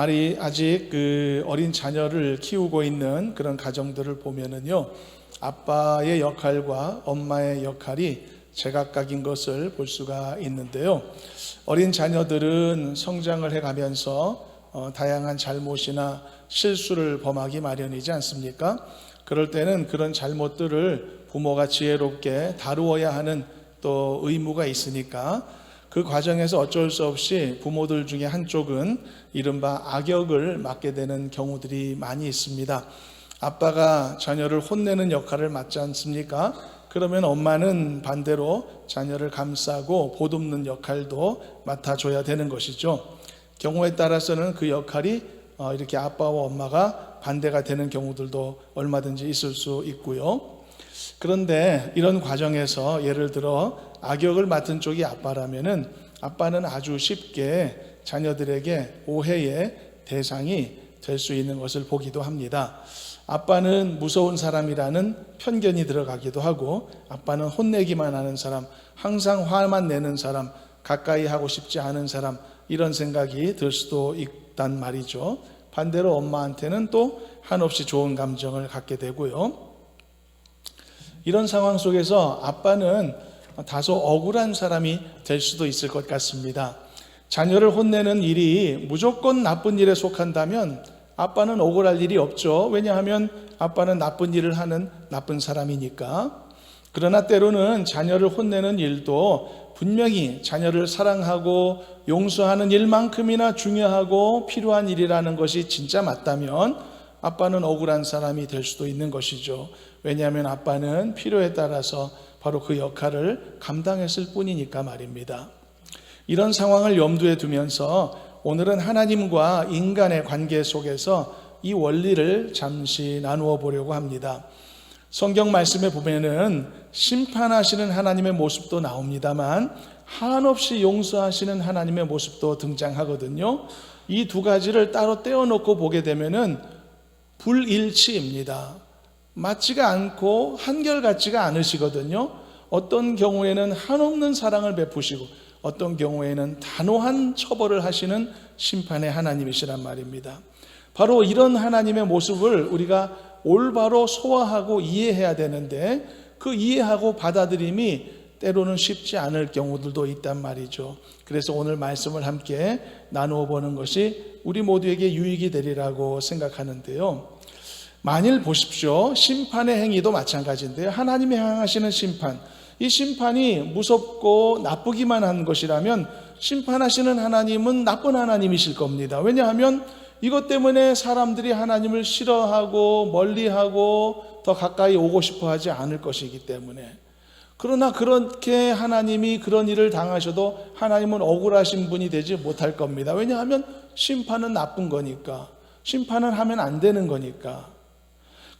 아직 그 어린 자녀를 키우고 있는 그런 가정들을 보면은요, 아빠의 역할과 엄마의 역할이 제각각인 것을 볼 수가 있는데요. 어린 자녀들은 성장을 해가면서 다양한 잘못이나 실수를 범하기 마련이지 않습니까? 그럴 때는 그런 잘못들을 부모가 지혜롭게 다루어야 하는 또 의무가 있으니까 그 과정에서 어쩔 수 없이 부모들 중에 한쪽은 이른바 악역을 맡게 되는 경우들이 많이 있습니다. 아빠가 자녀를 혼내는 역할을 맡지 않습니까? 그러면 엄마는 반대로 자녀를 감싸고 보듬는 역할도 맡아줘야 되는 것이죠. 경우에 따라서는 그 역할이 이렇게 아빠와 엄마가 반대가 되는 경우들도 얼마든지 있을 수 있고요. 그런데 이런 과정에서 예를 들어 악역을 맡은 쪽이 아빠라면은 아빠는 아주 쉽게 자녀들에게 오해의 대상이 될 수 있는 것을 보기도 합니다. 아빠는 무서운 사람이라는 편견이 들어가기도 하고, 아빠는 혼내기만 하는 사람, 항상 화만 내는 사람, 가까이 하고 싶지 않은 사람, 이런 생각이 들 수도 있단 말이죠. 반대로 엄마한테는 또 한없이 좋은 감정을 갖게 되고요. 이런 상황 속에서 아빠는 다소 억울한 사람이 될 수도 있을 것 같습니다. 자녀를 혼내는 일이 무조건 나쁜 일에 속한다면 아빠는 억울할 일이 없죠. 왜냐하면 아빠는 나쁜 일을 하는 나쁜 사람이니까. 그러나 때로는 자녀를 혼내는 일도 분명히 자녀를 사랑하고 용서하는 일만큼이나 중요하고 필요한 일이라는 것이 진짜 맞다면 아빠는 억울한 사람이 될 수도 있는 것이죠. 왜냐하면 아빠는 필요에 따라서 바로 그 역할을 감당했을 뿐이니까 말입니다. 이런 상황을 염두에 두면서 오늘은 하나님과 인간의 관계 속에서 이 원리를 잠시 나누어 보려고 합니다. 성경 말씀에 보면은 심판하시는 하나님의 모습도 나옵니다만 한없이 용서하시는 하나님의 모습도 등장하거든요. 이 두 가지를 따로 떼어놓고 보게 되면은 불일치입니다. 맞지가 않고 한결같지가 않으시거든요. 어떤 경우에는 한없는 사랑을 베푸시고 어떤 경우에는 단호한 처벌을 하시는 심판의 하나님이시란 말입니다. 바로 이런 하나님의 모습을 우리가 올바로 소화하고 이해해야 되는데 그 이해하고 받아들임이 때로는 쉽지 않을 경우들도 있단 말이죠. 그래서 오늘 말씀을 함께 나누어 보는 것이 우리 모두에게 유익이 되리라고 생각하는데요. 만일 보십시오. 심판의 행위도 마찬가지인데요. 하나님이 향하시는 심판, 이 심판이 무섭고 나쁘기만 한 것이라면 심판하시는 하나님은 나쁜 하나님이실 겁니다. 왜냐하면 이것 때문에 사람들이 하나님을 싫어하고 멀리하고 더 가까이 오고 싶어 하지 않을 것이기 때문에. 그러나 그렇게 하나님이 그런 일을 당하셔도 하나님은 억울하신 분이 되지 못할 겁니다. 왜냐하면 심판은 나쁜 거니까, 심판을 하면 안 되는 거니까.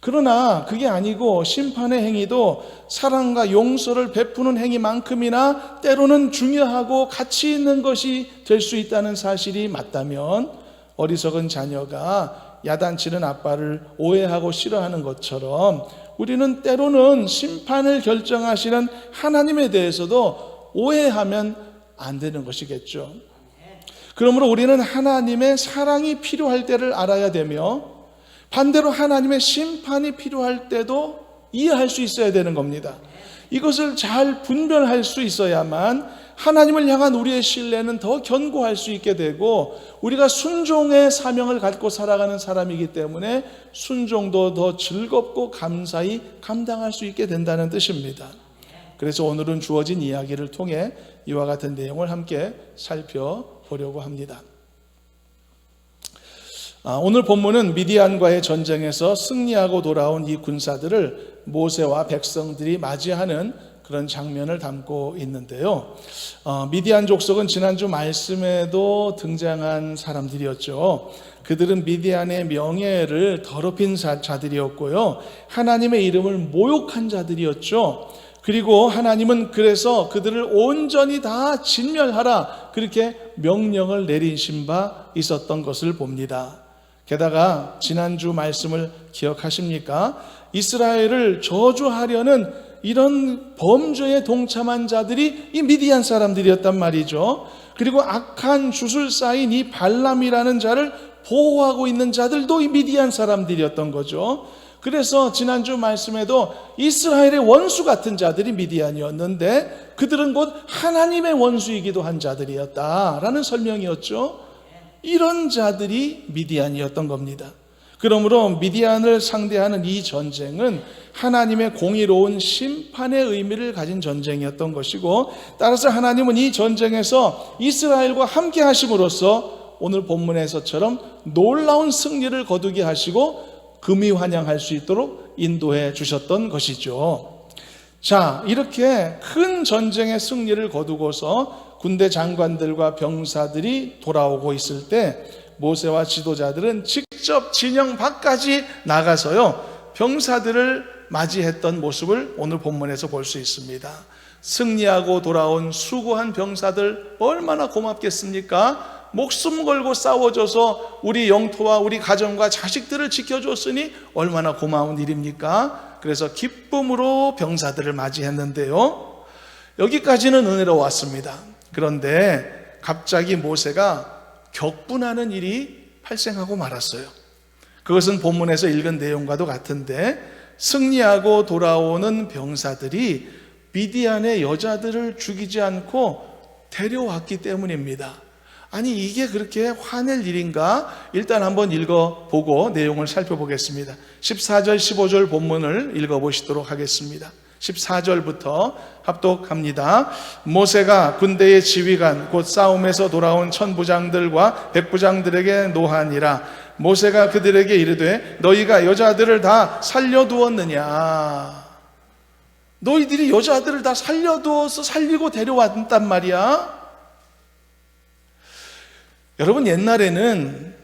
그러나 그게 아니고 심판의 행위도 사랑과 용서를 베푸는 행위만큼이나 때로는 중요하고 가치 있는 것이 될 수 있다는 사실이 맞다면 어리석은 자녀가 야단치는 아빠를 오해하고 싫어하는 것처럼 우리는 때로는 심판을 결정하시는 하나님에 대해서도 오해하면 안 되는 것이겠죠. 그러므로 우리는 하나님의 사랑이 필요할 때를 알아야 되며 반대로 하나님의 심판이 필요할 때도 이해할 수 있어야 되는 겁니다. 이것을 잘 분별할 수 있어야만 하나님을 향한 우리의 신뢰는 더 견고할 수 있게 되고 우리가 순종의 사명을 갖고 살아가는 사람이기 때문에 순종도 더 즐겁고 감사히 감당할 수 있게 된다는 뜻입니다. 그래서 오늘은 주어진 이야기를 통해 이와 같은 내용을 함께 살펴보려고 합니다. 오늘 본문은 미디안과의 전쟁에서 승리하고 돌아온 이 군사들을 모세와 백성들이 맞이하는 그런 장면을 담고 있는데요. 미디안 족속은 지난주 말씀에도 등장한 사람들이었죠. 그들은 미디안의 명예를 더럽힌 자들이었고요. 하나님의 이름을 모욕한 자들이었죠. 그리고 하나님은 그래서 그들을 온전히 다 진멸하라 그렇게 명령을 내리신 바 있었던 것을 봅니다. 게다가 지난주 말씀을 기억하십니까? 이스라엘을 저주하려는 이런 범죄에 동참한 자들이 이 미디안 사람들이었단 말이죠. 그리고 악한 주술사인 이 발람이라는 자를 보호하고 있는 자들도 이 미디안 사람들이었던 거죠. 그래서 지난주 말씀에도 이스라엘의 원수 같은 자들이 미디안이었는데 그들은 곧 하나님의 원수이기도 한 자들이었다라는 설명이었죠. 이런 자들이 미디안이었던 겁니다. 그러므로 미디안을 상대하는 이 전쟁은 하나님의 공의로운 심판의 의미를 가진 전쟁이었던 것이고, 따라서 하나님은 이 전쟁에서 이스라엘과 함께 하심으로써 오늘 본문에서처럼 놀라운 승리를 거두게 하시고 금이환영할 수 있도록 인도해 주셨던 것이죠. 자, 이렇게 큰 전쟁의 승리를 거두고서 군대 장관들과 병사들이 돌아오고 있을 때 모세와 지도자들은 직접 진영 밖까지 나가서요, 병사들을 맞이했던 모습을 오늘 본문에서 볼 수 있습니다. 승리하고 돌아온 수고한 병사들 얼마나 고맙겠습니까? 목숨 걸고 싸워줘서 우리 영토와 우리 가정과 자식들을 지켜줬으니 얼마나 고마운 일입니까? 그래서 기쁨으로 병사들을 맞이했는데요, 여기까지는 은혜로웠습니다. 그런데 갑자기 모세가 격분하는 일이 발생하고 말았어요. 그것은 본문에서 읽은 내용과도 같은데, 승리하고 돌아오는 병사들이 미디안의 여자들을 죽이지 않고 데려왔기 때문입니다. 아니, 이게 그렇게 화낼 일인가? 일단 한번 읽어보고 내용을 살펴보겠습니다. 14절 15절 본문을 읽어보시도록 하겠습니다. 14절부터 합독합니다. 모세가 군대의 지휘관 곧 싸움에서 돌아온 천부장들과 백부장들에게 노하니라. 모세가 그들에게 이르되 너희가 여자들을 다 살려두었느냐? 너희들이 여자들을 다 살려두어서 살리고 데려왔단 말이야? 여러분, 옛날에는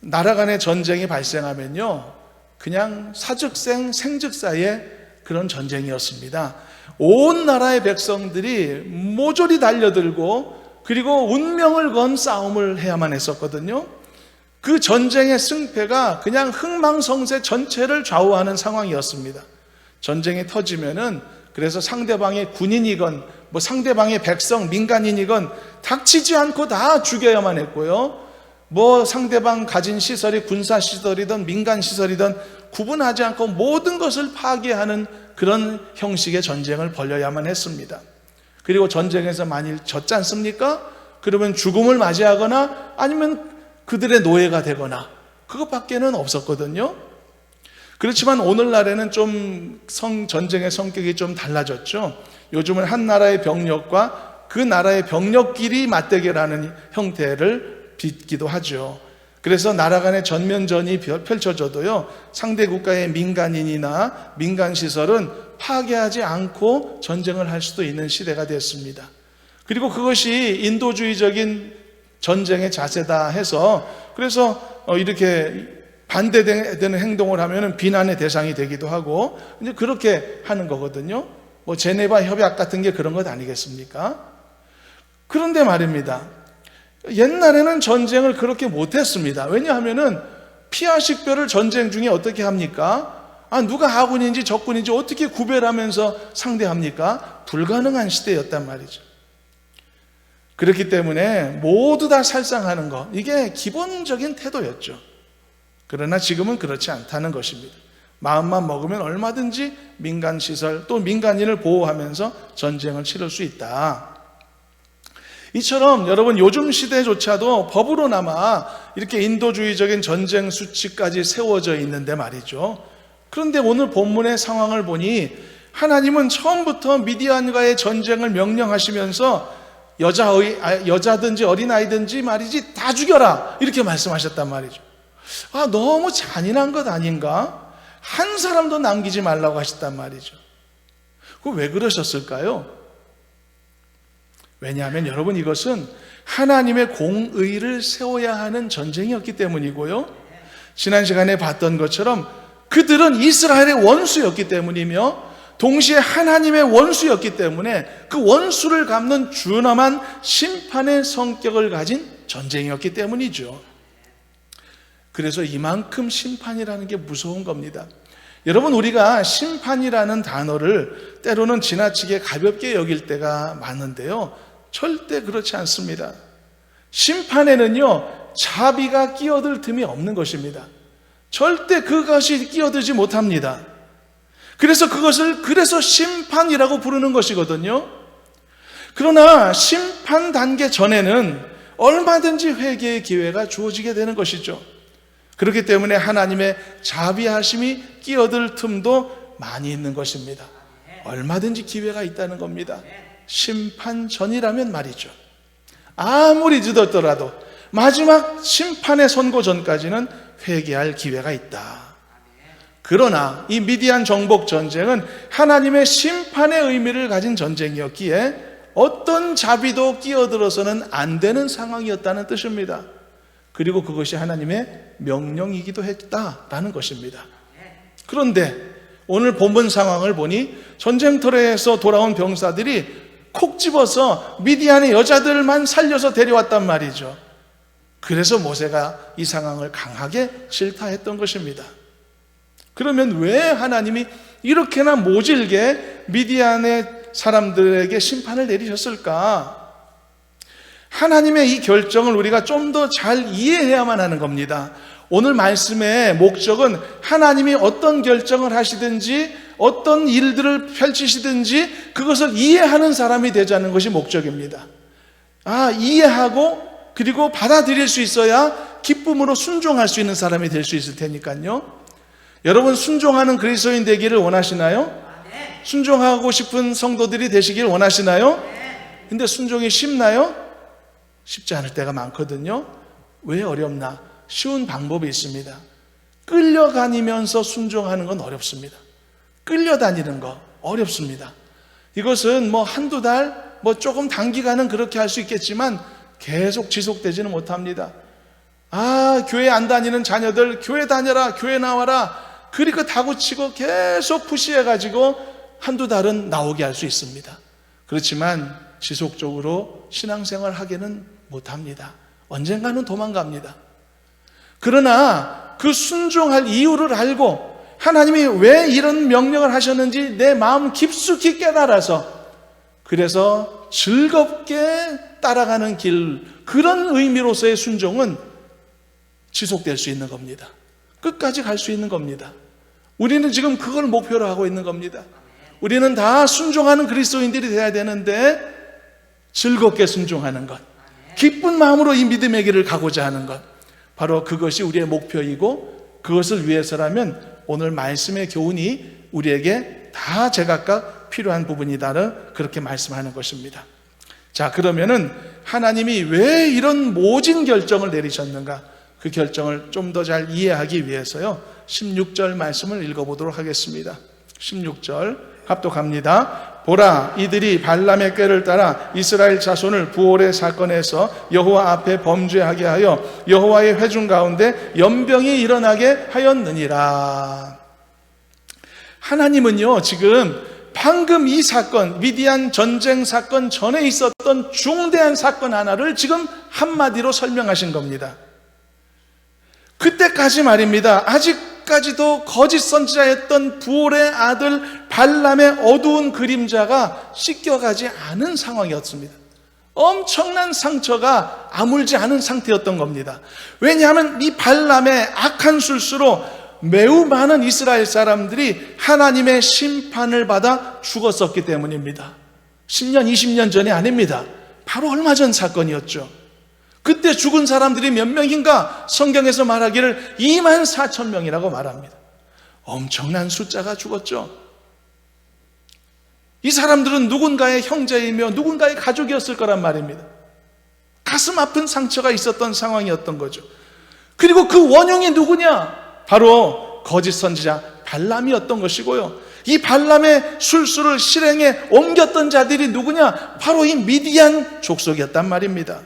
나라 간의 전쟁이 발생하면요, 그냥 사즉생 생즉사의 그런 전쟁이었습니다. 온 나라의 백성들이 모조리 달려들고 그리고 운명을 건 싸움을 해야만 했었거든요. 그 전쟁의 승패가 그냥 흥망성쇠 전체를 좌우하는 상황이었습니다. 전쟁이 터지면은 그래서 상대방의 군인이건 뭐 상대방의 백성 민간인이건 닥치지 않고 다 죽여야만 했고요, 뭐 상대방 가진 시설이 군사시설이든 민간시설이든 구분하지 않고 모든 것을 파괴하는 그런 형식의 전쟁을 벌여야만 했습니다. 그리고 전쟁에서 만일 졌지 않습니까? 그러면 죽음을 맞이하거나 아니면 그들의 노예가 되거나, 그것밖에는 없었거든요. 그렇지만 오늘날에는 좀 전쟁의 성격이 좀 달라졌죠. 요즘은 한 나라의 병력과 그 나라의 병력끼리 맞대결하는 형태를 빚기도 하죠. 그래서 나라 간의 전면전이 펼쳐져도요, 상대 국가의 민간인이나 민간시설은 파괴하지 않고 전쟁을 할 수도 있는 시대가 됐습니다. 그리고 그것이 인도주의적인 전쟁의 자세다 해서, 그래서 이렇게 반대되는 행동을 하면 비난의 대상이 되기도 하고, 이제 그렇게 하는 거거든요. 뭐 제네바 협약 같은 게 그런 것 아니겠습니까? 그런데 말입니다, 옛날에는 전쟁을 그렇게 못했습니다. 왜냐하면은 피하 식별을 전쟁 중에 어떻게 합니까? 누가 아군인지 적군인지 어떻게 구별하면서 상대합니까? 불가능한 시대였단 말이죠. 그렇기 때문에 모두 다 살상하는 것, 이게 기본적인 태도였죠. 그러나 지금은 그렇지 않다는 것입니다. 마음만 먹으면 얼마든지 민간시설 또 민간인을 보호하면서 전쟁을 치를 수 있다. 이처럼 여러분, 요즘 시대조차도 법으로나마 이렇게 인도주의적인 전쟁 수칙까지 세워져 있는데 말이죠. 그런데 오늘 본문의 상황을 보니 하나님은 처음부터 미디안과의 전쟁을 명령하시면서 여자든지 어린아이든지 말이지 다 죽여라, 이렇게 말씀하셨단 말이죠. 너무 잔인한 것 아닌가? 한 사람도 남기지 말라고 하셨단 말이죠. 왜 그러셨을까요? 왜냐하면 여러분, 이것은 하나님의 공의를 세워야 하는 전쟁이었기 때문이고요, 지난 시간에 봤던 것처럼 그들은 이스라엘의 원수였기 때문이며 동시에 하나님의 원수였기 때문에 그 원수를 갚는 준엄한 심판의 성격을 가진 전쟁이었기 때문이죠. 그래서 이만큼 심판이라는 게 무서운 겁니다. 여러분, 우리가 심판이라는 단어를 때로는 지나치게 가볍게 여길 때가 많은데요, 절대 그렇지 않습니다. 심판에는요, 자비가 끼어들 틈이 없는 것입니다. 절대 그것이 끼어들지 못합니다. 그래서 그래서 심판이라고 부르는 것이거든요. 그러나 심판 단계 전에는 얼마든지 회개의 기회가 주어지게 되는 것이죠. 그렇기 때문에 하나님의 자비하심이 끼어들 틈도 많이 있는 것입니다. 얼마든지 기회가 있다는 겁니다. 심판 전이라면 말이죠. 아무리 늦었더라도 마지막 심판의 선고 전까지는 회개할 기회가 있다. 그러나 이 미디안 정복 전쟁은 하나님의 심판의 의미를 가진 전쟁이었기에 어떤 자비도 끼어들어서는 안 되는 상황이었다는 뜻입니다. 그리고 그것이 하나님의 명령이기도 했다라는 것입니다. 그런데 오늘 본문 상황을 보니 전쟁터에서 돌아온 병사들이 콕 집어서 미디안의 여자들만 살려서 데려왔단 말이죠. 그래서 모세가 이 상황을 강하게 질타했던 것입니다. 그러면 왜 하나님이 이렇게나 모질게 미디안의 사람들에게 심판을 내리셨을까? 하나님의 이 결정을 우리가 좀 더 잘 이해해야만 하는 겁니다. 오늘 말씀의 목적은 하나님이 어떤 결정을 하시든지 어떤 일들을 펼치시든지 그것을 이해하는 사람이 되자는 것이 목적입니다. 이해하고 그리고 받아들일 수 있어야 기쁨으로 순종할 수 있는 사람이 될 수 있을 테니까요. 여러분, 순종하는 그리스도인 되기를 원하시나요? 순종하고 싶은 성도들이 되시길 원하시나요? 근데 순종이 쉽나요? 쉽지 않을 때가 많거든요. 왜 어렵나? 쉬운 방법이 있습니다. 끌려다니면서 순종하는 건 어렵습니다. 끌려다니는 거 어렵습니다. 이것은 한두 달, 조금 단기간은 그렇게 할 수 있겠지만 계속 지속되지는 못합니다. 교회 안 다니는 자녀들 교회 다녀라, 교회 나와라, 그리고 다구치고 계속 푸시해가지고 한두 달은 나오게 할 수 있습니다. 그렇지만 지속적으로 신앙생활 하기는 못합니다. 언젠가는 도망갑니다. 그러나 그 순종할 이유를 알고 하나님이 왜 이런 명령을 하셨는지 내 마음 깊숙이 깨달아서 그래서 즐겁게 따라가는 길, 그런 의미로서의 순종은 지속될 수 있는 겁니다. 끝까지 갈 수 있는 겁니다. 우리는 지금 그걸 목표로 하고 있는 겁니다. 우리는 다 순종하는 그리스도인들이 되어야 되는데 즐겁게 순종하는 것, 기쁜 마음으로 이 믿음의 길을 가고자 하는 것, 바로 그것이 우리의 목표이고 그것을 위해서라면 오늘 말씀의 교훈이 우리에게 다 제각각 필요한 부분이다를 그렇게 말씀하는 것입니다. 자, 그러면은 하나님이 왜 이런 모진 결정을 내리셨는가? 그 결정을 좀 더 잘 이해하기 위해서요 16절 말씀을 읽어보도록 하겠습니다. 16절 합독합니다. 보라, 이들이 발람의 꾀를 따라 이스라엘 자손을 부올의 사건에서 여호와 앞에 범죄하게 하여 여호와의 회중 가운데 연병이 일어나게 하였느니라. 하나님은요 지금 방금 이 사건, 미디안 전쟁 사건 전에 있었던 중대한 사건 하나를 지금 한마디로 설명하신 겁니다. 그때까지 말입니다, 아직까지도 거짓 선지자였던 부올의 아들 발람의 어두운 그림자가 씻겨가지 않은 상황이었습니다. 엄청난 상처가 아물지 않은 상태였던 겁니다. 왜냐하면 이 발람의 악한 술수로 매우 많은 이스라엘 사람들이 하나님의 심판을 받아 죽었었기 때문입니다. 10년, 20년 전이 아닙니다. 바로 얼마 전 사건이었죠. 그때 죽은 사람들이 몇 명인가? 성경에서 말하기를 24,000명이라고 말합니다. 엄청난 숫자가 죽었죠. 이 사람들은 누군가의 형제이며 누군가의 가족이었을 거란 말입니다. 가슴 아픈 상처가 있었던 상황이었던 거죠. 그리고 그 원흉이 누구냐? 바로 거짓 선지자 발람이었던 것이고요. 이 발람의 술수를 실행에 옮겼던 자들이 누구냐? 바로 이 미디안 족속이었단 말입니다.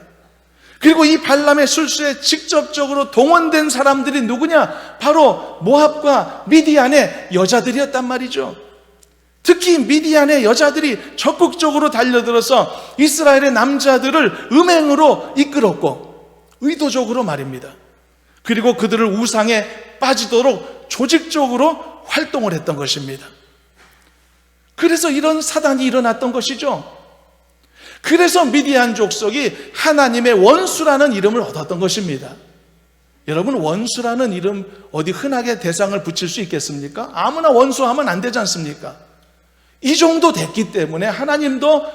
그리고 이 발람의 술수에 직접적으로 동원된 사람들이 누구냐? 바로 모압과 미디안의 여자들이었단 말이죠. 특히 미디안의 여자들이 적극적으로 달려들어서 이스라엘의 남자들을 음행으로 이끌었고, 의도적으로 말입니다. 그리고 그들을 우상에 빠지도록 조직적으로 활동을 했던 것입니다. 그래서 이런 사단이 일어났던 것이죠. 그래서 미디안 족속이 하나님의 원수라는 이름을 얻었던 것입니다. 여러분, 원수라는 이름 어디 흔하게 대상을 붙일 수 있겠습니까? 아무나 원수하면 안 되지 않습니까? 이 정도 됐기 때문에 하나님도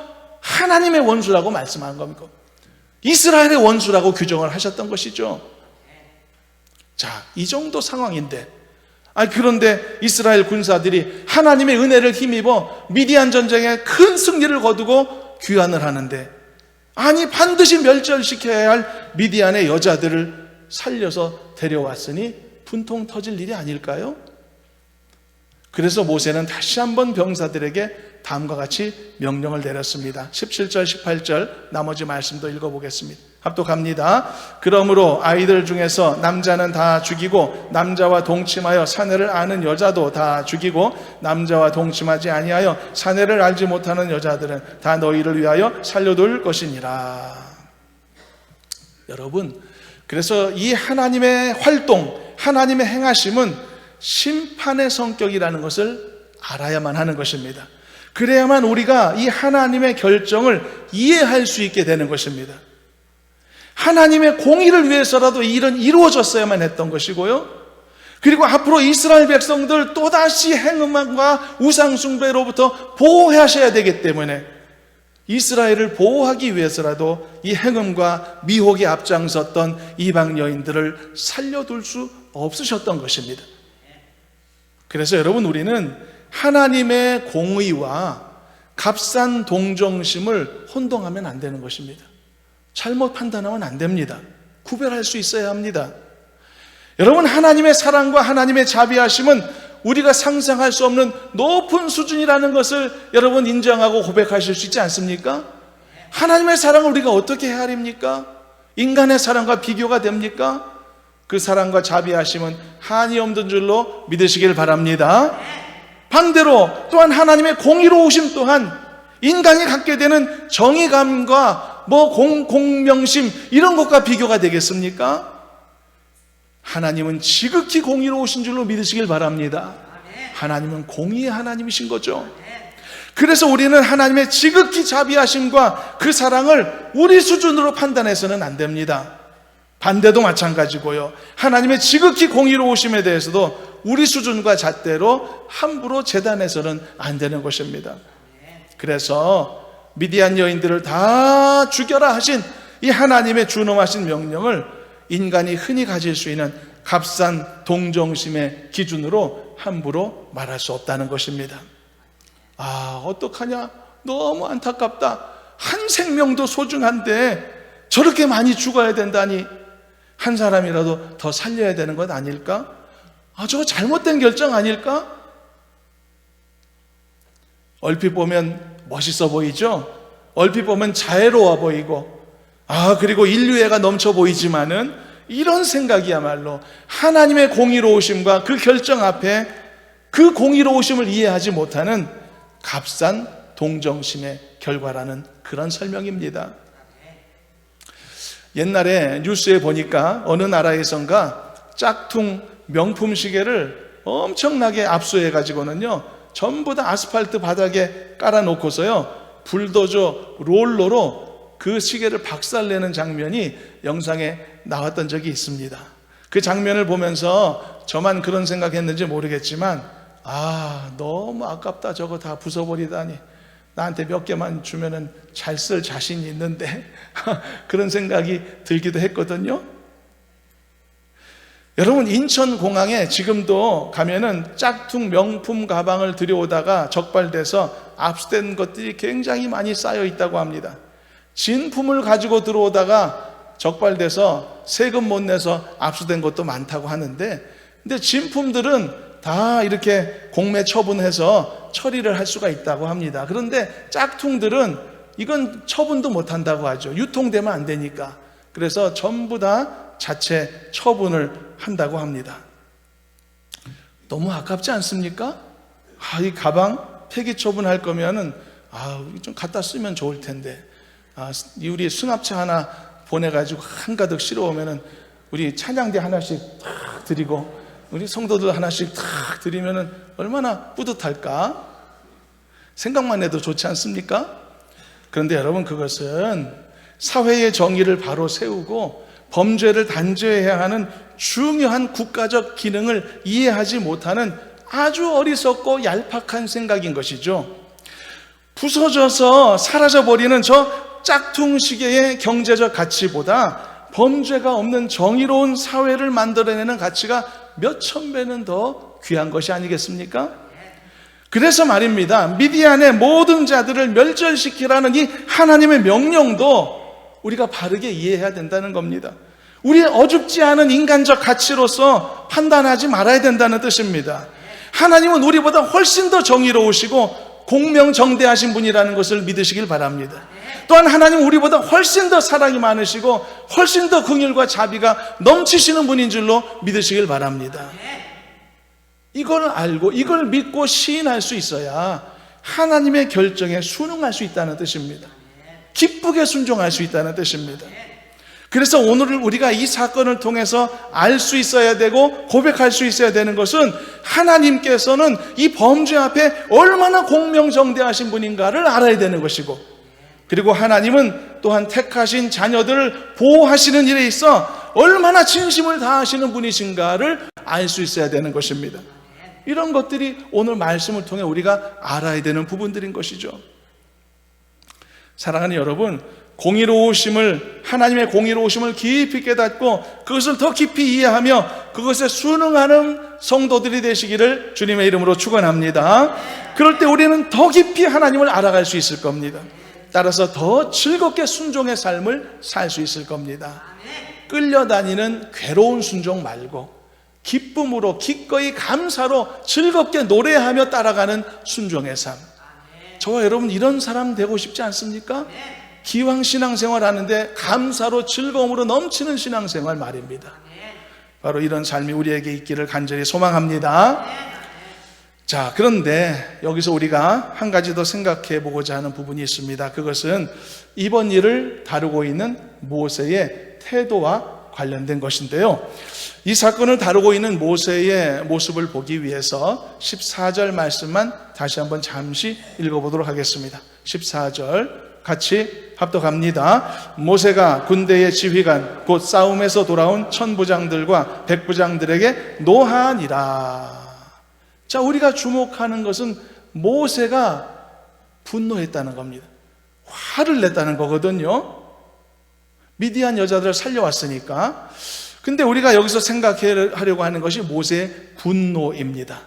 하나님의 원수라고 말씀한 겁니다. 이스라엘의 원수라고 규정을 하셨던 것이죠. 자, 이 정도 상황인데, 그런데 이스라엘 군사들이 하나님의 은혜를 힘입어 미디안 전쟁에 큰 승리를 거두고 귀환을 하는데, 반드시 멸절시켜야 할 미디안의 여자들을 살려서 데려왔으니 분통 터질 일이 아닐까요? 그래서 모세는 다시 한번 병사들에게 다음과 같이 명령을 내렸습니다. 17절, 18절 나머지 말씀도 읽어보겠습니다. 합독합니다. 그러므로 아이들 중에서 남자는 다 죽이고 남자와 동침하여 사내를 아는 여자도 다 죽이고 남자와 동침하지 아니하여 사내를 알지 못하는 여자들은 다 너희를 위하여 살려둘 것이니라. 여러분, 그래서 이 하나님의 활동, 하나님의 행하심은 심판의 성격이라는 것을 알아야만 하는 것입니다. 그래야만 우리가 이 하나님의 결정을 이해할 수 있게 되는 것입니다. 하나님의 공의를 위해서라도 이 일은 이루어졌어야만 했던 것이고요, 그리고 앞으로 이스라엘 백성들 또다시 행음과 우상숭배로부터 보호하셔야 되기 때문에 이스라엘을 보호하기 위해서라도 이 행음과 미혹에 앞장섰던 이방 여인들을 살려둘 수 없으셨던 것입니다. 그래서 여러분, 우리는 하나님의 공의와 값싼 동정심을 혼동하면 안 되는 것입니다. 잘못 판단하면 안 됩니다. 구별할 수 있어야 합니다. 여러분, 하나님의 사랑과 하나님의 자비하심은 우리가 상상할 수 없는 높은 수준이라는 것을 여러분 인정하고 고백하실 수 있지 않습니까? 하나님의 사랑을 우리가 어떻게 헤아립니까? 인간의 사랑과 비교가 됩니까? 그 사랑과 자비하심은 한이 없는 줄로 믿으시길 바랍니다. 반대로 또한 하나님의 공의로우심 또한 인간이 갖게 되는 정의감과 공명심 이런 것과 비교가 되겠습니까? 하나님은 지극히 공의로우신 줄로 믿으시길 바랍니다. 하나님은 공의의 하나님이신 거죠. 그래서 우리는 하나님의 지극히 자비하심과 그 사랑을 우리 수준으로 판단해서는 안 됩니다. 반대도 마찬가지고요, 하나님의 지극히 공의로우심에 대해서도 우리 수준과 잣대로 함부로 재단해서는 안 되는 것입니다. 그래서 미디안 여인들을 다 죽여라 하신 이 하나님의 준엄하신 명령을 인간이 흔히 가질 수 있는 값싼 동정심의 기준으로 함부로 말할 수 없다는 것입니다. 어떡하냐, 너무 안타깝다, 한 생명도 소중한데 저렇게 많이 죽어야 된다니, 한 사람이라도 더 살려야 되는 것 아닐까? 저거 잘못된 결정 아닐까? 얼핏 보면 멋있어 보이죠? 얼핏 보면 자애로워 보이고, 그리고 인류애가 넘쳐 보이지만은 이런 생각이야말로 하나님의 공의로우심과 그 결정 앞에 그 공의로우심을 이해하지 못하는 값싼 동정심의 결과라는 그런 설명입니다. 옛날에 뉴스에 보니까 어느 나라에선가 짝퉁 명품 시계를 엄청나게 압수해 가지고는요, 전부 다 아스팔트 바닥에 깔아놓고서요, 불도저 롤러로 그 시계를 박살내는 장면이 영상에 나왔던 적이 있습니다. 그 장면을 보면서 저만 그런 생각했는지 모르겠지만, 너무 아깝다, 저거 다 부숴버리다니, 나한테 몇 개만 주면은 잘 쓸 자신이 있는데 그런 생각이 들기도 했거든요. 여러분, 인천공항에 지금도 가면은 짝퉁 명품 가방을 들여오다가 적발돼서 압수된 것들이 굉장히 많이 쌓여 있다고 합니다. 진품을 가지고 들어오다가 적발돼서 세금 못 내서 압수된 것도 많다고 하는데, 근데 진품들은 다 이렇게 공매 처분해서 처리를 할 수가 있다고 합니다. 그런데 짝퉁들은 이건 처분도 못 한다고 하죠. 유통되면 안 되니까. 그래서 전부 다 자체 처분을 한다고 합니다. 너무 아깝지 않습니까? 이 가방 폐기 처분할 거면은 좀 갖다 쓰면 좋을 텐데, 우리 수납차 하나 보내가지고 한가득 실어오면은 우리 찬양대 하나씩 탁 드리고 우리 성도들 하나씩 탁 드리면은 얼마나 뿌듯할까? 생각만 해도 좋지 않습니까? 그런데 여러분, 그것은 사회의 정의를 바로 세우고 범죄를 단죄해야 하는 중요한 국가적 기능을 이해하지 못하는 아주 어리석고 얄팍한 생각인 것이죠. 부서져서 사라져버리는 저 짝퉁시계의 경제적 가치보다 범죄가 없는 정의로운 사회를 만들어내는 가치가 몇천 배는 더 귀한 것이 아니겠습니까? 그래서 말입니다, 미디안의 모든 자들을 멸절시키라는 이 하나님의 명령도 우리가 바르게 이해해야 된다는 겁니다. 우리의 어줍지 않은 인간적 가치로서 판단하지 말아야 된다는 뜻입니다. 하나님은 우리보다 훨씬 더 정의로우시고 공명정대하신 분이라는 것을 믿으시길 바랍니다. 또한 하나님은 우리보다 훨씬 더 사랑이 많으시고 훨씬 더 긍휼과 자비가 넘치시는 분인 줄로 믿으시길 바랍니다. 이걸 알고 이걸 믿고 시인할 수 있어야 하나님의 결정에 순응할 수 있다는 뜻입니다. 기쁘게 순종할 수 있다는 뜻입니다. 그래서 오늘 우리가 이 사건을 통해서 알 수 있어야 되고 고백할 수 있어야 되는 것은 하나님께서는 이 범죄 앞에 얼마나 공명정대하신 분인가를 알아야 되는 것이고, 그리고 하나님은 또한 택하신 자녀들을 보호하시는 일에 있어 얼마나 진심을 다하시는 분이신가를 알 수 있어야 되는 것입니다. 이런 것들이 오늘 말씀을 통해 우리가 알아야 되는 부분들인 것이죠. 사랑하는 여러분, 하나님의 공의로우심을 깊이 깨닫고 그것을 더 깊이 이해하며 그것에 순응하는 성도들이 되시기를 주님의 이름으로 축원합니다. 그럴 때 우리는 더 깊이 하나님을 알아갈 수 있을 겁니다. 따라서 더 즐겁게 순종의 삶을 살 수 있을 겁니다. 끌려다니는 괴로운 순종 말고 기쁨으로, 기꺼이 감사로 즐겁게 노래하며 따라가는 순종의 삶. 저와 여러분 이런 사람 되고 싶지 않습니까? 기왕 신앙생활 하는데 감사로 즐거움으로 넘치는 신앙생활 말입니다. 바로 이런 삶이 우리에게 있기를 간절히 소망합니다. 자, 그런데 여기서 우리가 한 가지 더 생각해 보고자 하는 부분이 있습니다. 그것은 이번 일을 다루고 있는 모세의 태도와 관련된 것인데요, 이 사건을 다루고 있는 모세의 모습을 보기 위해서 14절 말씀만 다시 한번 잠시 읽어보도록 하겠습니다. 14절 같이 합독합니다. 모세가 군대의 지휘관 곧 싸움에서 돌아온 천부장들과 백부장들에게 노하니라. 자, 우리가 주목하는 것은 모세가 분노했다는 겁니다. 화를 냈다는 거거든요. 미디안 여자들을 살려왔으니까. 근데 우리가 여기서 생각하려고 하는 것이 모세의 분노입니다.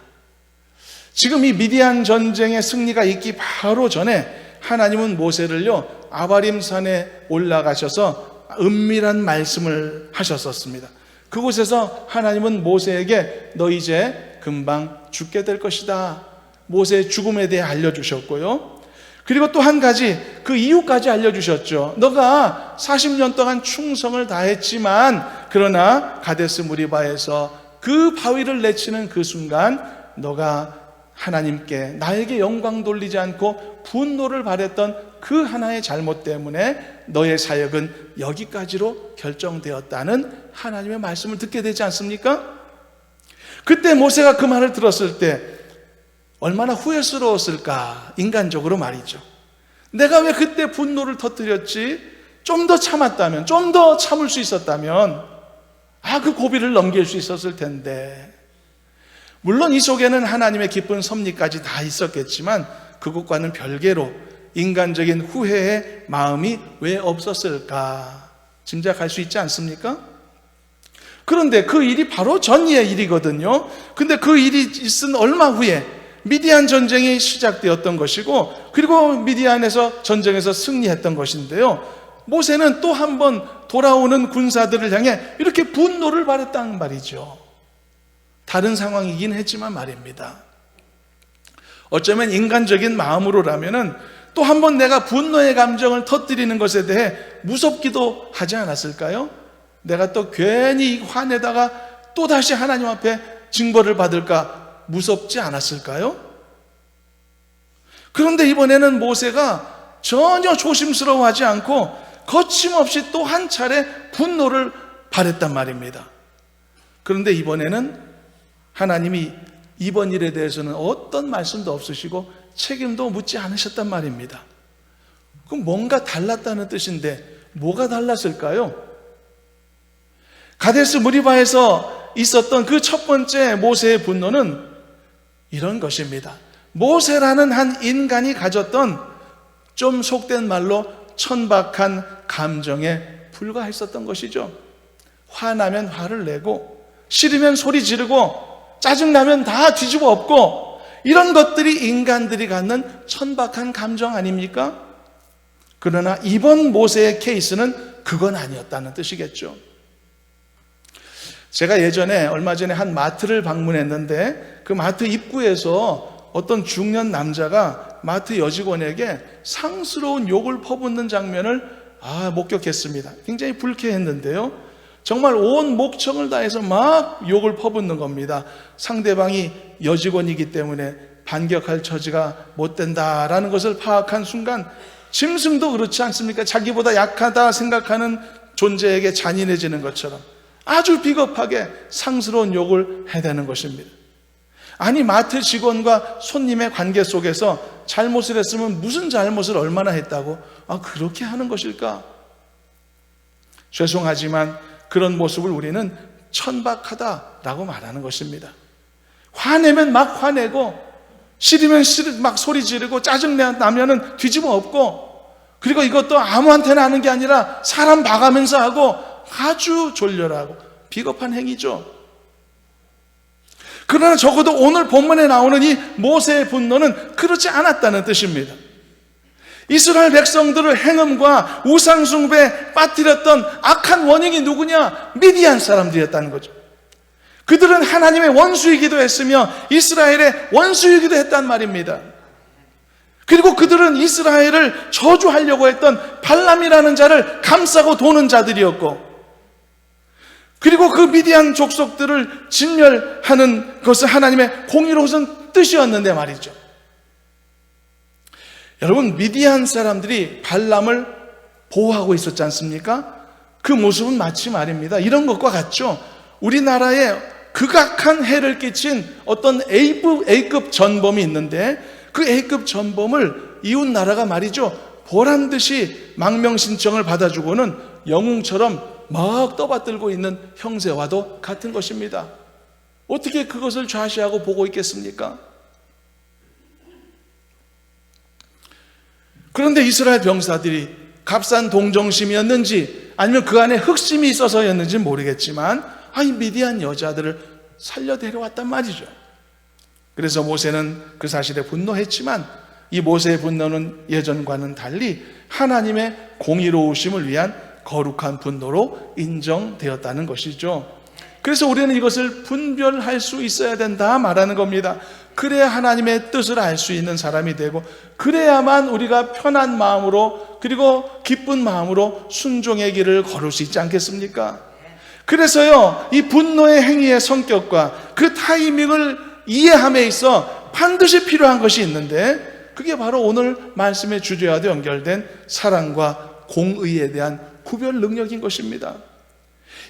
지금 이 미디안 전쟁의 승리가 있기 바로 전에 하나님은 모세를요, 아바림 산에 올라가셔서 은밀한 말씀을 하셨었습니다. 그곳에서 하나님은 모세에게 너 이제 금방 죽게 될 것이다, 모세의 죽음에 대해 알려주셨고요, 그리고 또 한 가지 그 이유까지 알려주셨죠. 너가 40년 동안 충성을 다했지만 그러나 가데스 무리바에서 그 바위를 내치는 그 순간 너가 하나님께 나에게 영광 돌리지 않고 분노를 발했던 그 하나의 잘못 때문에 너의 사역은 여기까지로 결정되었다는 하나님의 말씀을 듣게 되지 않습니까? 그때 모세가 그 말을 들었을 때 얼마나 후회스러웠을까, 인간적으로 말이죠. 내가 왜 그때 분노를 터뜨렸지? 좀 더 참았다면, 좀 더 참을 수 있었다면 그 고비를 넘길 수 있었을 텐데. 물론 이 속에는 하나님의 기쁜 섭리까지 다 있었겠지만 그것과는 별개로 인간적인 후회의 마음이 왜 없었을까 짐작할 수 있지 않습니까? 그런데 그 일이 바로 전이의 일이거든요. 근데 그 일이 있은 얼마 후에 미디안 전쟁이 시작되었던 것이고, 그리고 미디안에서 전쟁에서 승리했던 것인데요, 모세는 또 한 번 돌아오는 군사들을 향해 이렇게 분노를 발했다는 말이죠. 다른 상황이긴 했지만 말입니다. 어쩌면 인간적인 마음으로라면은 또 한 번 내가 분노의 감정을 터뜨리는 것에 대해 무섭기도 하지 않았을까요? 내가 또 괜히 화내다가 또 다시 하나님 앞에 징벌을 받을까 무섭지 않았을까요? 그런데 이번에는 모세가 전혀 조심스러워하지 않고 거침없이 또 한 차례 분노를 발했단 말입니다. 그런데 이번에는 하나님이 이번 일에 대해서는 어떤 말씀도 없으시고 책임도 묻지 않으셨단 말입니다. 그럼 뭔가 달랐다는 뜻인데 뭐가 달랐을까요? 가데스 무리바에서 있었던 그 첫 번째 모세의 분노는 이런 것입니다. 모세라는 한 인간이 가졌던 좀 속된 말로 천박한 감정에 불과했었던 것이죠. 화나면 화를 내고, 싫으면 소리 지르고, 짜증나면 다 뒤집어 엎고, 이런 것들이 인간들이 갖는 천박한 감정 아닙니까? 그러나 이번 모세의 케이스는 그건 아니었다는 뜻이겠죠. 제가 예전에 얼마 전에 한 마트를 방문했는데 그 마트 입구에서 어떤 중년 남자가 마트 여직원에게 상스러운 욕을 퍼붓는 장면을 목격했습니다. 굉장히 불쾌했는데요. 정말 온 목청을 다해서 막 욕을 퍼붓는 겁니다. 상대방이 여직원이기 때문에 반격할 처지가 못 된다라는 것을 파악한 순간 짐승도 그렇지 않습니까? 자기보다 약하다 생각하는 존재에게 잔인해지는 것처럼 아주 비겁하게 상스러운 욕을 해대는 것입니다. 아니, 마트 직원과 손님의 관계 속에서 잘못을 했으면 무슨 잘못을 얼마나 했다고 그렇게 하는 것일까? 죄송하지만 그런 모습을 우리는 천박하다라고 말하는 것입니다. 화내면 막 화내고, 싫으면 막 소리 지르고, 짜증나면은 뒤집어 엎고, 그리고 이것도 아무한테나 하는 게 아니라 사람 봐가면서 하고 아주 졸렬하고 비겁한 행위죠. 그러나 적어도 오늘 본문에 나오는 이 모세의 분노는 그렇지 않았다는 뜻입니다. 이스라엘 백성들을 행음과 우상숭배에 빠뜨렸던 악한 원인이 누구냐? 미디안 사람들이었다는 거죠. 그들은 하나님의 원수이기도 했으며 이스라엘의 원수이기도 했단 말입니다. 그리고 그들은 이스라엘을 저주하려고 했던 발람이라는 자를 감싸고 도는 자들이었고, 그리고 그 미디안 족속들을 진멸하는 것은 하나님의 공의로운 뜻이었는데 말이죠. 여러분, 미디안 사람들이 발람을 보호하고 있었지 않습니까? 그 모습은 마치 말입니다, 이런 것과 같죠. 우리나라에 극악한 해를 끼친 어떤 A급 전범이 있는데 그 A급 전범을 이웃 나라가 말이죠, 보란듯이 망명신청을 받아주고는 영웅처럼 막 떠받들고 있는 형제와도 같은 것입니다. 어떻게 그것을 좌시하고 보고 있겠습니까? 그런데 이스라엘 병사들이 값싼 동정심이었는지 아니면 그 안에 흑심이 있어서였는지 모르겠지만 이 미디안 여자들을 살려 데려왔단 말이죠. 그래서 모세는 그 사실에 분노했지만 이 모세의 분노는 예전과는 달리 하나님의 공의로우심을 위한 거룩한 분노로 인정되었다는 것이죠. 그래서 우리는 이것을 분별할 수 있어야 된다 말하는 겁니다. 그래야 하나님의 뜻을 알 수 있는 사람이 되고, 그래야만 우리가 편한 마음으로 그리고 기쁜 마음으로 순종의 길을 걸을 수 있지 않겠습니까? 그래서요, 이 분노의 행위의 성격과 그 타이밍을 이해함에 있어 반드시 필요한 것이 있는데, 그게 바로 오늘 말씀의 주제와도 연결된 사랑과 공의에 대한 구별 능력인 것입니다.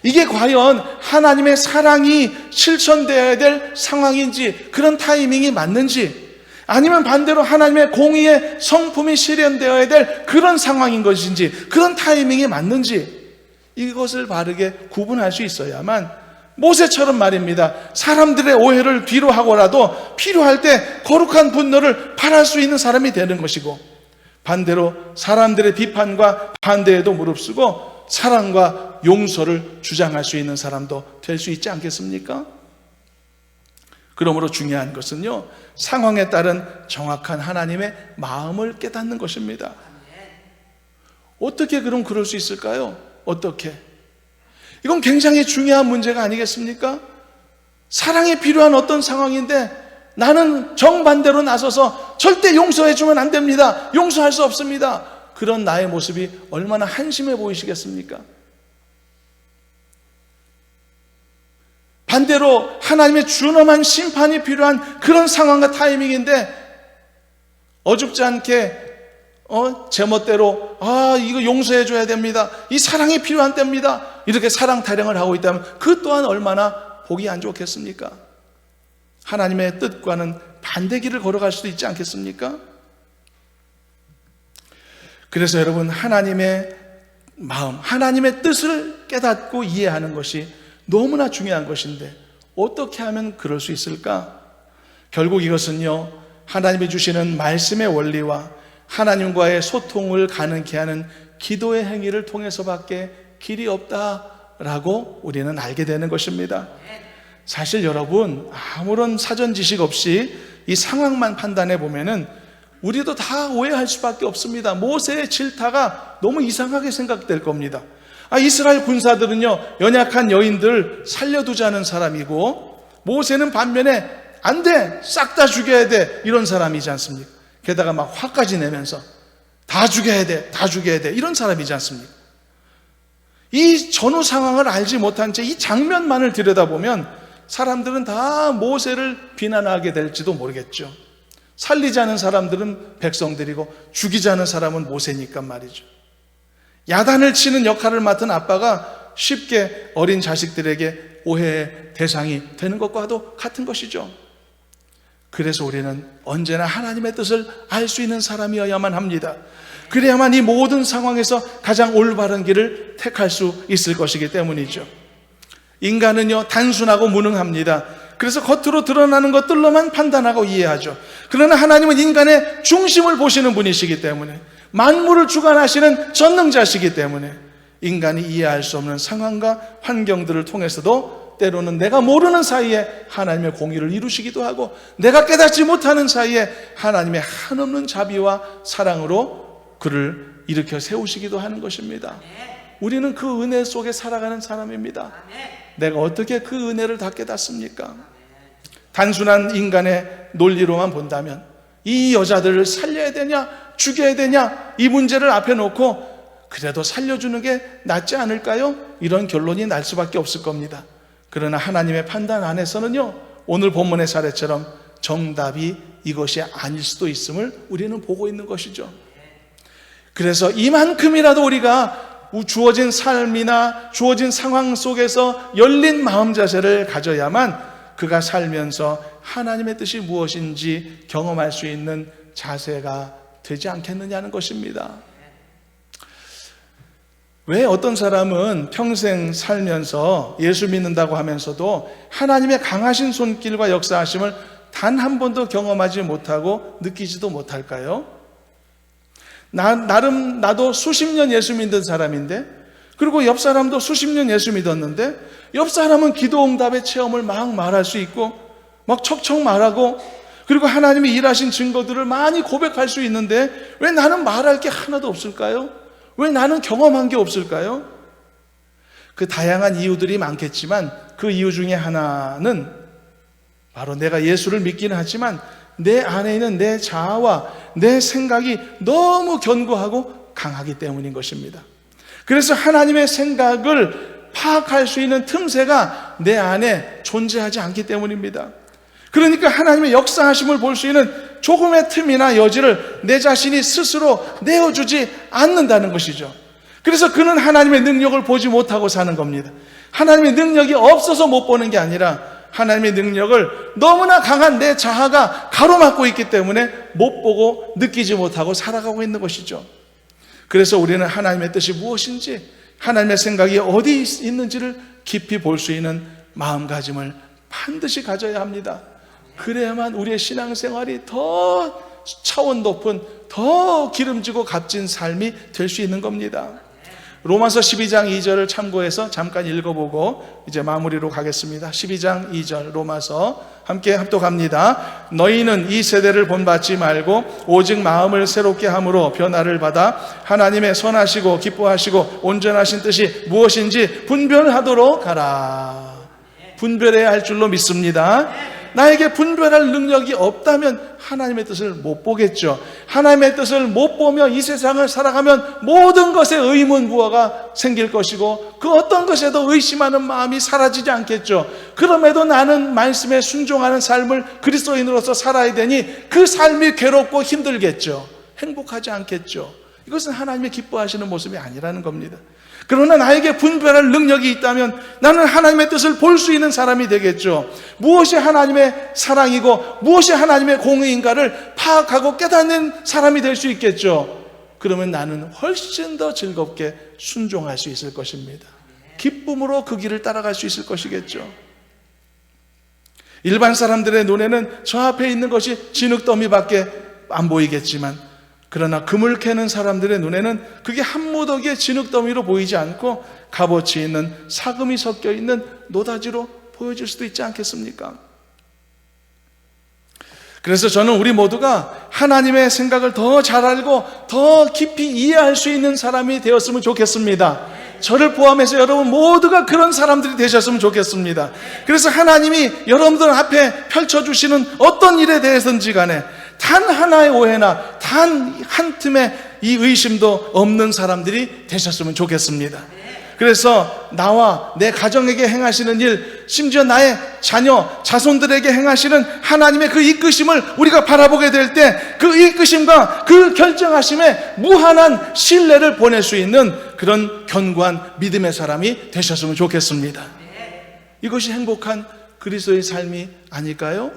이게 과연 하나님의 사랑이 실천되어야 될 상황인지, 그런 타이밍이 맞는지, 아니면 반대로 하나님의 공의의 성품이 실현되어야 될 그런 상황인 것인지, 그런 타이밍이 맞는지, 이것을 바르게 구분할 수 있어야만 모세처럼 말입니다, 사람들의 오해를 뒤로 하고라도 필요할 때 거룩한 분노를 발할 수 있는 사람이 되는 것이고, 반대로 사람들의 비판과 반대에도 무릅쓰고 사랑과 용서를 주장할 수 있는 사람도 될 수 있지 않겠습니까? 그러므로 중요한 것은요, 상황에 따른 정확한 하나님의 마음을 깨닫는 것입니다. 어떻게 그럼 그럴 수 있을까요? 어떻게? 이건 굉장히 중요한 문제가 아니겠습니까? 사랑이 필요한 어떤 상황인데 나는 정반대로 나서서 절대 용서해주면 안 됩니다, 용서할 수 없습니다, 그런 나의 모습이 얼마나 한심해 보이시겠습니까? 반대로 하나님의 준엄한 심판이 필요한 그런 상황과 타이밍인데 어줍지 않게 제멋대로 이거 용서해줘야 됩니다, 이 사랑이 필요한 때입니다, 이렇게 사랑 타령을 하고 있다면 그 또한 얼마나 보기 안 좋겠습니까? 하나님의 뜻과는 반대 길을 걸어갈 수도 있지 않겠습니까? 그래서 여러분, 하나님의 마음, 하나님의 뜻을 깨닫고 이해하는 것이 너무나 중요한 것인데 어떻게 하면 그럴 수 있을까? 결국 이것은요, 하나님이 주시는 말씀의 원리와 하나님과의 소통을 가능케 하는 기도의 행위를 통해서밖에 길이 없다라고 우리는 알게 되는 것입니다. 사실 여러분, 아무런 사전 지식 없이 이 상황만 판단해 보면은 우리도 다 오해할 수밖에 없습니다. 모세의 질타가 너무 이상하게 생각될 겁니다. 이스라엘 군사들은요, 연약한 여인들 살려두자는 사람이고, 모세는 반면에 안 돼, 싹 다 죽여야 돼, 이런 사람이지 않습니까? 게다가 막 화까지 내면서 다 죽여야 돼, 다 죽여야 돼, 이런 사람이지 않습니까? 이 전후 상황을 알지 못한 채 이 장면만을 들여다보면 사람들은 다 모세를 비난하게 될지도 모르겠죠. 살리자는 사람들은 백성들이고 죽이자는 사람은 모세니까 말이죠. 야단을 치는 역할을 맡은 아빠가 쉽게 어린 자식들에게 오해의 대상이 되는 것과도 같은 것이죠. 그래서 우리는 언제나 하나님의 뜻을 알 수 있는 사람이어야만 합니다. 그래야만 이 모든 상황에서 가장 올바른 길을 택할 수 있을 것이기 때문이죠. 인간은요, 단순하고 무능합니다. 그래서 겉으로 드러나는 것들로만 판단하고 이해하죠. 그러나 하나님은 인간의 중심을 보시는 분이시기 때문에, 만물을 주관하시는 전능자시기 때문에 인간이 이해할 수 없는 상황과 환경들을 통해서도 때로는 내가 모르는 사이에 하나님의 공의를 이루시기도 하고, 내가 깨닫지 못하는 사이에 하나님의 한없는 자비와 사랑으로 그를 일으켜 세우시기도 하는 것입니다. 우리는 그 은혜 속에 살아가는 사람입니다. 내가 어떻게 그 은혜를 다 깨닫습니까? 단순한 인간의 논리로만 본다면 이 여자들을 살려야 되냐 죽여야 되냐, 이 문제를 앞에 놓고 그래도 살려주는 게 낫지 않을까요? 이런 결론이 날 수밖에 없을 겁니다. 그러나 하나님의 판단 안에서는요, 오늘 본문의 사례처럼 정답이 이것이 아닐 수도 있음을 우리는 보고 있는 것이죠. 그래서 이만큼이라도 우리가 주어진 삶이나 주어진 상황 속에서 열린 마음 자세를 가져야만 그가 살면서 하나님의 뜻이 무엇인지 경험할 수 있는 자세가 되지 않겠느냐는 것입니다. 왜 어떤 사람은 평생 살면서 예수 믿는다고 하면서도 하나님의 강하신 손길과 역사하심을 단 한 번도 경험하지 못하고 느끼지도 못할까요? 나도 수십 년 예수 믿는 사람인데, 그리고 옆 사람도 수십 년 예수 믿었는데, 옆 사람은 기도 응답의 체험을 막 말할 수 있고 막 척척 말하고, 그리고 하나님이 일하신 증거들을 많이 고백할 수 있는데 왜 나는 말할 게 하나도 없을까요? 왜 나는 경험한 게 없을까요? 그 다양한 이유들이 많겠지만 그 이유 중에 하나는 바로 내가 예수를 믿기는 하지만 내 안에 있는 내 자아와 내 생각이 너무 견고하고 강하기 때문인 것입니다. 그래서 하나님의 생각을 파악할 수 있는 틈새가 내 안에 존재하지 않기 때문입니다. 그러니까 하나님의 역사하심을 볼 수 있는 조금의 틈이나 여지를 내 자신이 스스로 내어주지 않는다는 것이죠. 그래서 그는 하나님의 능력을 보지 못하고 사는 겁니다. 하나님의 능력이 없어서 못 보는 게 아니라 하나님의 능력을 너무나 강한 내 자아가 가로막고 있기 때문에 못 보고 느끼지 못하고 살아가고 있는 것이죠. 그래서 우리는 하나님의 뜻이 무엇인지, 하나님의 생각이 어디 있는지를 깊이 볼 수 있는 마음가짐을 반드시 가져야 합니다. 그래야만 우리의 신앙생활이 더 차원 높은, 더 기름지고 값진 삶이 될 수 있는 겁니다. 로마서 12장 2절을 참고해서 잠깐 읽어보고 이제 마무리로 가겠습니다. 12장 2절 로마서 함께 합독합니다. 너희는 이 세대를 본받지 말고 오직 마음을 새롭게 함으로 변화를 받아 하나님의 선하시고 기뻐하시고 온전하신 뜻이 무엇인지 분별하도록 하라. 분별해야 할 줄로 믿습니다. 나에게 분별할 능력이 없다면 하나님의 뜻을 못 보겠죠. 하나님의 뜻을 못 보며 이 세상을 살아가면 모든 것에 의문부호가 생길 것이고 그 어떤 것에도 의심하는 마음이 사라지지 않겠죠. 그럼에도 나는 말씀에 순종하는 삶을 그리스도인으로서 살아야 되니 그 삶이 괴롭고 힘들겠죠. 행복하지 않겠죠. 이것은 하나님의 기뻐하시는 모습이 아니라는 겁니다. 그러나 나에게 분별할 능력이 있다면 나는 하나님의 뜻을 볼 수 있는 사람이 되겠죠. 무엇이 하나님의 사랑이고 무엇이 하나님의 공의인가를 파악하고 깨닫는 사람이 될 수 있겠죠. 그러면 나는 훨씬 더 즐겁게 순종할 수 있을 것입니다. 기쁨으로 그 길을 따라갈 수 있을 것이겠죠. 일반 사람들의 눈에는 저 앞에 있는 것이 진흙더미밖에 안 보이겠지만, 그러나 금을 캐는 사람들의 눈에는 그게 한 무더기의 진흙더미로 보이지 않고 값어치 있는 사금이 섞여 있는 노다지로 보여질 수도 있지 않겠습니까? 그래서 저는 우리 모두가 하나님의 생각을 더 잘 알고 더 깊이 이해할 수 있는 사람이 되었으면 좋겠습니다. 저를 포함해서 여러분 모두가 그런 사람들이 되셨으면 좋겠습니다. 그래서 하나님이 여러분들 앞에 펼쳐주시는 어떤 일에 대해서든지 간에 단 하나의 오해나 단 한 틈의 이 의심도 없는 사람들이 되셨으면 좋겠습니다. 그래서 나와 내 가정에게 행하시는 일, 심지어 나의 자녀, 자손들에게 행하시는 하나님의 그 이끄심을 우리가 바라보게 될 때 그 이끄심과 그 결정하심에 무한한 신뢰를 보낼 수 있는 그런 견고한 믿음의 사람이 되셨으면 좋겠습니다. 이것이 행복한 그리스도의 삶이 아닐까요?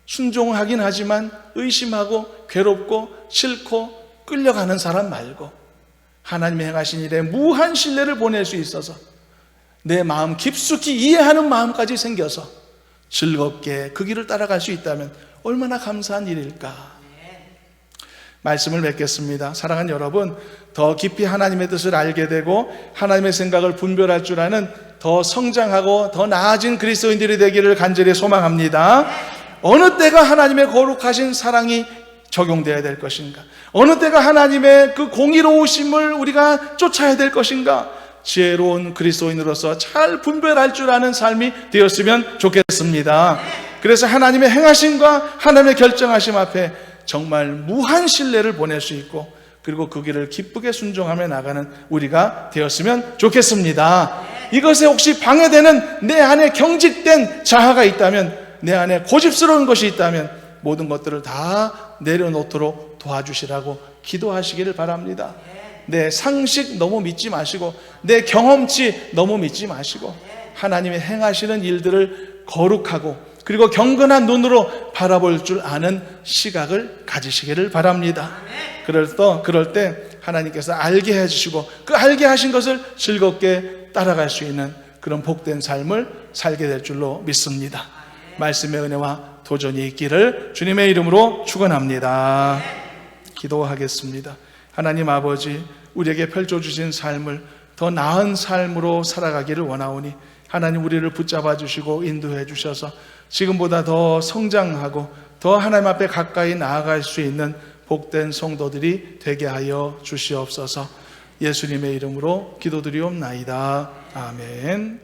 순종하긴 하지만 의심하고 괴롭고 싫고 끌려가는 사람 말고 하나님이 행하신 일에 무한 신뢰를 보낼 수 있어서 내 마음 깊숙이 이해하는 마음까지 생겨서 즐겁게 그 길을 따라갈 수 있다면 얼마나 감사한 일일까. 말씀을 맺겠습니다. 사랑하는 여러분, 더 깊이 하나님의 뜻을 알게 되고 하나님의 생각을 분별할 줄 아는 더 성장하고 더 나아진 그리스도인들이 되기를 간절히 소망합니다. 어느 때가 하나님의 거룩하신 사랑이 적용되어야 될 것인가? 어느 때가 하나님의 그 공의로우심을 우리가 쫓아야 될 것인가? 지혜로운 그리스도인으로서 잘 분별할 줄 아는 삶이 되었으면 좋겠습니다. 그래서 하나님의 행하심과 하나님의 결정하심 앞에 정말 무한 신뢰를 보낼 수 있고 그리고 그 길을 기쁘게 순종하며 나가는 우리가 되었으면 좋겠습니다. 이것에 혹시 방해되는 내 안에 경직된 자아가 있다면, 내 안에 고집스러운 것이 있다면 모든 것들을 다 내려놓도록 도와주시라고 기도하시기를 바랍니다. 내 상식 너무 믿지 마시고 내 경험치 너무 믿지 마시고 하나님이 행하시는 일들을 거룩하고 그리고 경건한 눈으로 바라볼 줄 아는 시각을 가지시기를 바랍니다. 그럴 때 하나님께서 알게 해주시고 그 알게 하신 것을 즐겁게 따라갈 수 있는 그런 복된 삶을 살게 될 줄로 믿습니다. 말씀의 은혜와 도전이 있기를 주님의 이름으로 축원합니다. 기도하겠습니다. 하나님 아버지, 우리에게 펼쳐주신 삶을 더 나은 삶으로 살아가기를 원하오니 하나님 우리를 붙잡아 주시고 인도해 주셔서 지금보다 더 성장하고 더 하나님 앞에 가까이 나아갈 수 있는 복된 성도들이 되게 하여 주시옵소서. 예수님의 이름으로 기도드리옵나이다. 아멘.